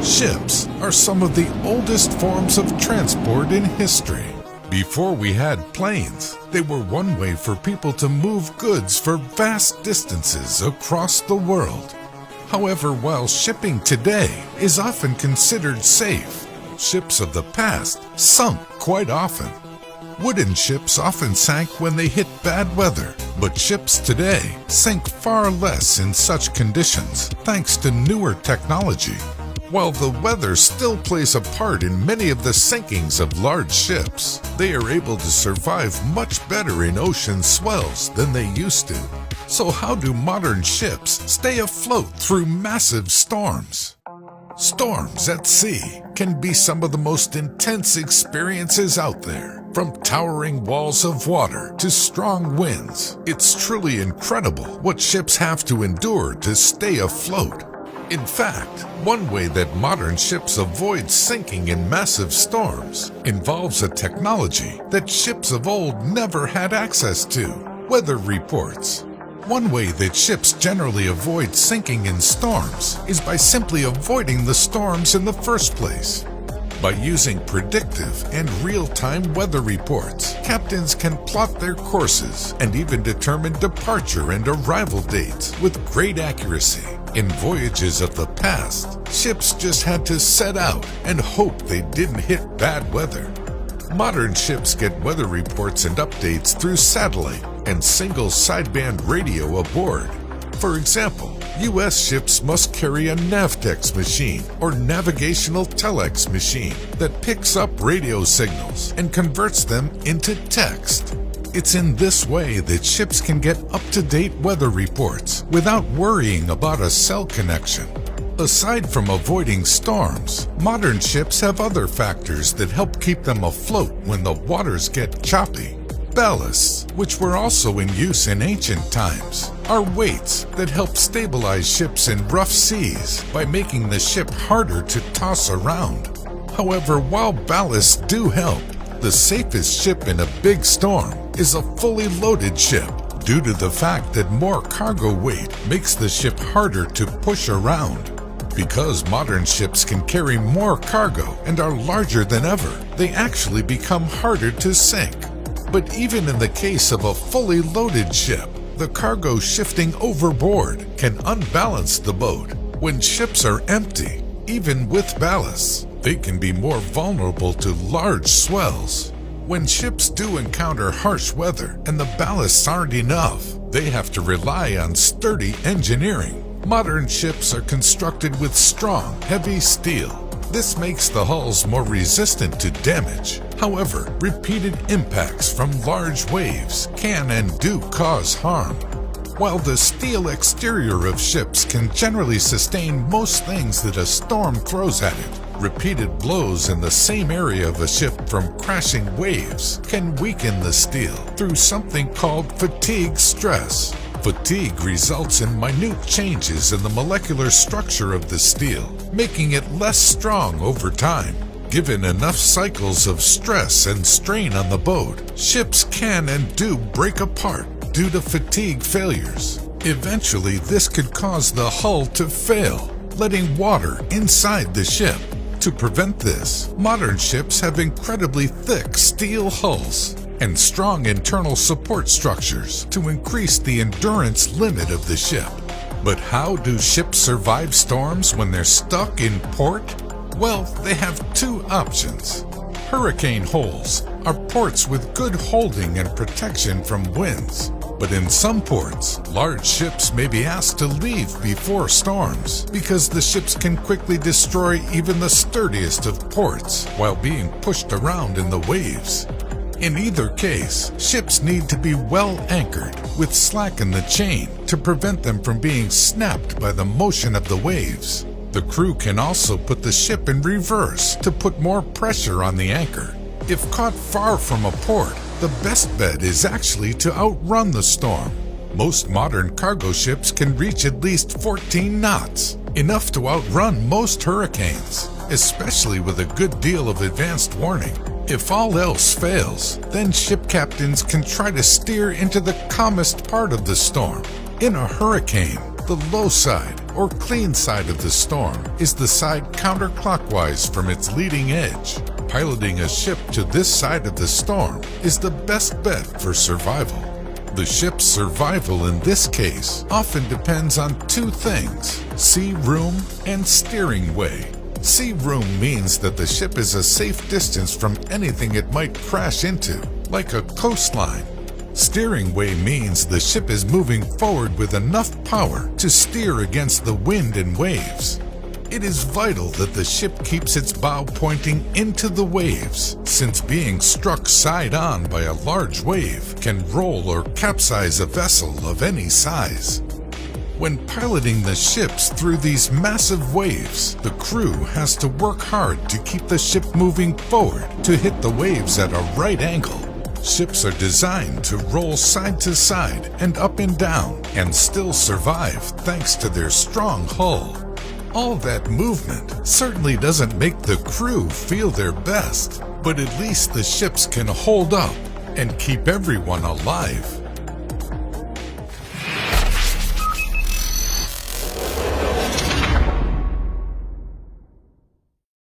Ships are some of the oldest forms of transport in history. Before we had planes, they were one way for people to move goods for vast distances across the world. However, while shipping today is often considered safe, ships of the past sunk quite often. Wooden ships often sank when they hit bad weather, but ships today sink far less in such conditions thanks to newer technology. While the weather still plays a part in many of the sinkings of large ships, they are able to survive much better in ocean swells than they used to. So how do modern ships stay afloat through massive storms? Storms at sea can be some of the most intense experiences out there. From towering walls of water to strong winds, it's truly incredible what ships have to endure to stay afloat. In fact, one way that modern ships avoid sinking in massive storms involves a technology that ships of old never had access to: weather reports. One way that ships generally avoid sinking in storms is by simply avoiding the storms in the first place. By using predictive and real-time weather reports, captains can plot their courses and even determine departure and arrival dates with great accuracy. In voyages of the past, ships just had to set out and hope they didn't hit bad weather. Modern ships get weather reports and updates through satellite and single sideband radio aboard. For example, U.S. ships must carry a Navtex machine or navigational telex machine that picks up radio signals and converts them into text. It's in this way that ships can get up-to-date weather reports without worrying about a cell connection. Aside from avoiding storms, modern ships have other factors that help keep them afloat when the waters get choppy. Ballasts, which were also in use in ancient times, are weights that help stabilize ships in rough seas by making the ship harder to toss around. However, while ballasts do help, the safest ship in a big storm is a fully loaded ship, due to the fact that more cargo weight makes the ship harder to push around. Because modern ships can carry more cargo and are larger than ever, they actually become harder to sink. But even in the case of a fully loaded ship, the cargo shifting overboard can unbalance the boat. When ships are empty, even with ballasts, they can be more vulnerable to large swells. When ships do encounter harsh weather and the ballasts aren't enough, they have to rely on sturdy engineering. Modern ships are constructed with strong, heavy steel. This makes the hulls more resistant to damage. However, repeated impacts from large waves can and do cause harm. While the steel exterior of ships can generally sustain most things that a storm throws at it, repeated blows in the same area of a ship from crashing waves can weaken the steel through something called fatigue stress. Fatigue results in minute changes in the molecular structure of the steel, making it less strong over time. Given enough cycles of stress and strain on the boat, ships can and do break apart due to fatigue failures. Eventually, this could cause the hull to fail, letting water inside the ship. To prevent this, modern ships have incredibly thick steel hulls and strong internal support structures to increase the endurance limit of the ship. But how do ships survive storms when they're stuck in port? Well, they have two options. Hurricane holes are ports with good holding and protection from winds. But in some ports, large ships may be asked to leave before storms because the ships can quickly destroy even the sturdiest of ports while being pushed around in the waves. In either case, ships need to be well anchored with slack in the chain to prevent them from being snapped by the motion of the waves. The crew can also put the ship in reverse to put more pressure on the anchor. If caught far from a port, the best bet is actually to outrun the storm. Most modern cargo ships can reach at least 14 knots, enough to outrun most hurricanes, especially with a good deal of advanced warning. If all else fails, then ship captains can try to steer into the calmest part of the storm. In a hurricane, the low side or clean side of the storm is the side counterclockwise from its leading edge. Piloting a ship to this side of the storm is the best bet for survival. The ship's survival in this case often depends on two things: sea room and steering way. Sea room means that the ship is a safe distance from anything it might crash into, like a coastline. Steering way means the ship is moving forward with enough power to steer against the wind and waves. It is vital that the ship keeps its bow pointing into the waves, since being struck side on by a large wave can roll or capsize a vessel of any size. When piloting the ships through these massive waves, the crew has to work hard to keep the ship moving forward to hit the waves at a right angle. Ships are designed to roll side to side and up and down and still survive thanks to their strong hull. All that movement certainly doesn't make the crew feel their best, but at least the ships can hold up and keep everyone alive.